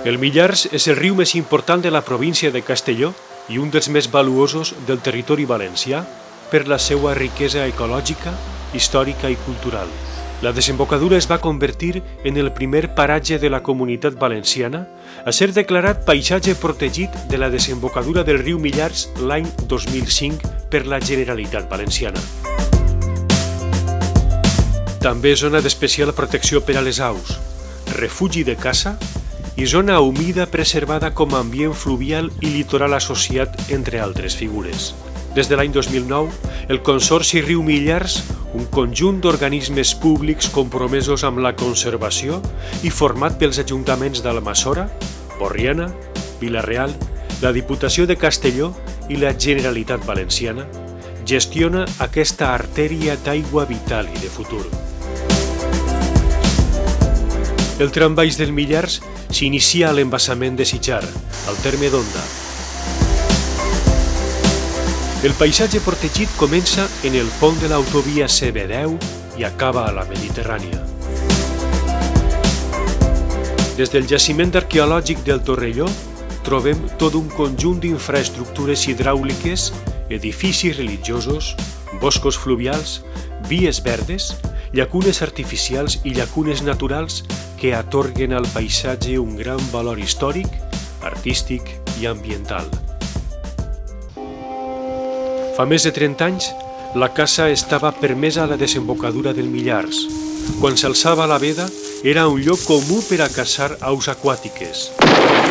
El Millars és el riu més important de la província de Castelló i un dels més valuosos del territori valencià per la seva riquesa ecològica, històrica i cultural. La desembocadura es va convertir en el primer paratge de la Comunitat Valenciana a ser declarat paisatge protegit de la desembocadura del riu Millars l'any 2005 per la Generalitat Valenciana. També zona d'especial protecció per a les aus, refugi de caça i zona humida preservada com a ambient fluvial i litoral associat, entre altres figures. Des de l'any 2009, el Consorci Riu Millars, un conjunt d'organismes públics compromesos amb la conservació i format pels ajuntaments d'Almassora, Borriana, Vila-real, la Diputació de Castelló i la Generalitat Valenciana, gestiona aquesta artèria d'aigua vital i de futur. El trambaix del Millars s'inicia a l'embassament de Sitjar, al terme d'Onda. El paisatge protegit comença en el pont de l'autovia CB10 i acaba a la Mediterrània. Des del jaciment arqueològic del Torrelló trobem tot un conjunt d'infraestructures hidràuliques, edificis religiosos, boscos fluvials, vies verdes, llacunes artificials i llacunes naturals que atorguen al paisatge un gran valor històric, artístic i ambiental. Fa més de 30 anys, la caça estava permesa a la desembocadura del Millars. Quan s'alçava la veda, era un lloc comú per a caçar aus aquàtiques.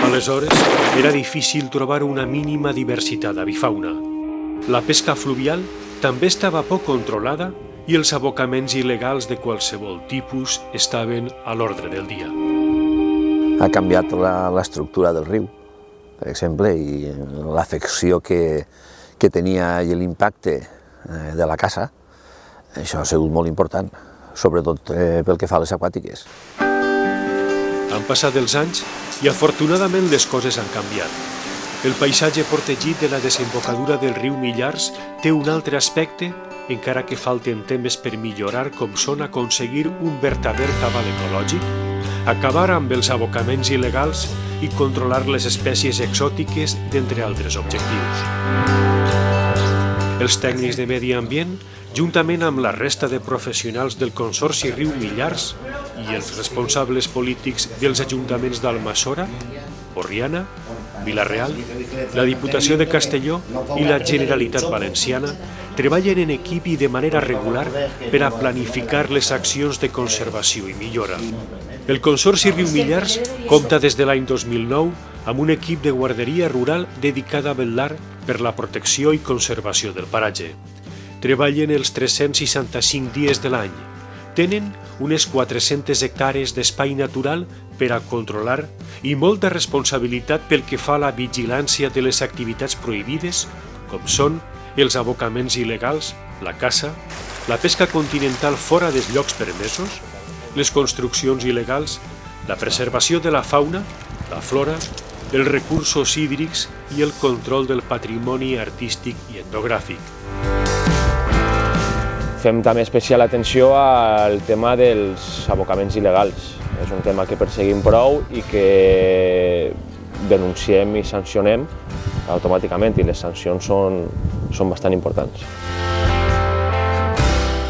Aleshores, era difícil trobar una mínima diversitat d'avifauna. La pesca fluvial també estava poc controlada i els abocaments il·legals de qualsevol tipus estaven a l'ordre del dia. Ha canviat l'estructura del riu, per exemple, i l'afecció que tenia i l'impacte de la caça. Això ha sigut molt important, sobretot pel que fa a les aquàtiques. Han passat els anys i afortunadament les coses han canviat. El paisatge protegit de la desembocadura del riu Millars té un altre aspecte, encara que falten temes per millorar, com són aconseguir un vertader cabal ecològic, acabar amb els abocaments il·legals i controlar les espècies exòtiques, d'entre altres objectius. Els tècnics de medi ambient, juntament amb la resta de professionals del Consorci Riu Millars i els responsables polítics dels ajuntaments d'Almassora, Borriana, Vila-real, la Diputació de Castelló i la Generalitat Valenciana treballen en equip i de manera regular per a planificar les accions de conservació i millora. El Consorci Riu Millars compta des de l'any 2009 amb un equip de guarderia rural dedicada a vetllar per la protecció i conservació del paratge. Treballen els 365 dies de l'any. Tenen unes 400 hectàrees d'espai natural per a controlar i molta responsabilitat pel que fa a la vigilància de les activitats prohibides, com són els abocaments il·legals, la caça, la pesca continental fora dels llocs permesos, les construccions il·legals, la preservació de la fauna, la flora, els recursos hídrics i el control del patrimoni artístic i etnogràfic. Fem també especial atenció al tema dels abocaments il·legals. És un tema que perseguim prou i que denunciem i sancionem automàticament, i les sancions són bastant importants.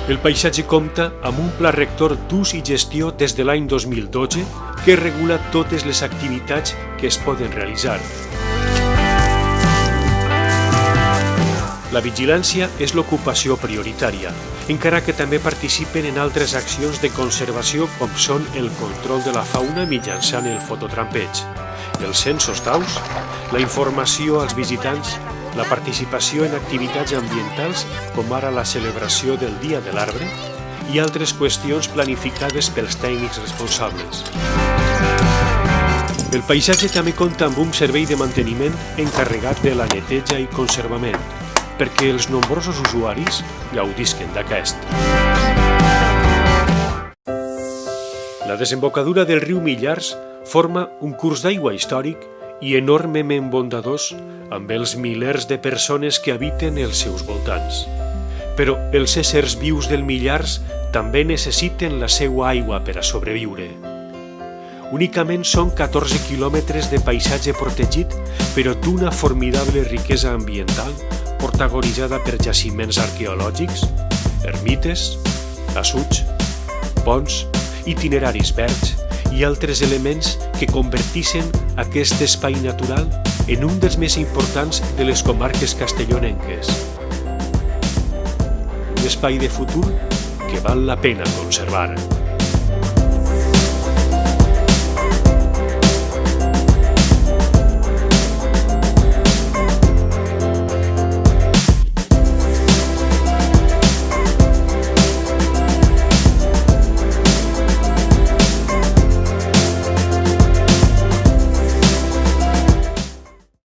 El paisatge compta amb un pla rector d'ús i gestió des de l'any 2012 que regula totes les activitats que es poden realitzar. La vigilància és l'ocupació prioritària, encara que també participen en altres accions de conservació com són el control de la fauna mitjançant el fototrampeig, els censos d'aus, la informació als visitants, la participació en activitats ambientals com ara la celebració del Dia de l'Arbre i altres qüestions planificades pels tècnics responsables. El paisatge també compta amb un servei de manteniment encarregat de la neteja i conservament, perquè els nombrosos usuaris gaudisquen d'aquest. La desembocadura del riu Millars forma un curs d'aigua històric i enormement bondadós amb els milers de persones que habiten els seus voltants. Però els éssers vius del Millars també necessiten la seva aigua per a sobreviure. Únicament són 14 quilòmetres de paisatge protegit, però d'una formidable riquesa ambiental protagonitzada per jaciments arqueològics, ermites, assuts, ponts, itineraris verds i altres elements que convertixen aquest espai natural en un dels més importants de les comarques castellonenques. Un espai de futur que val la pena conservar.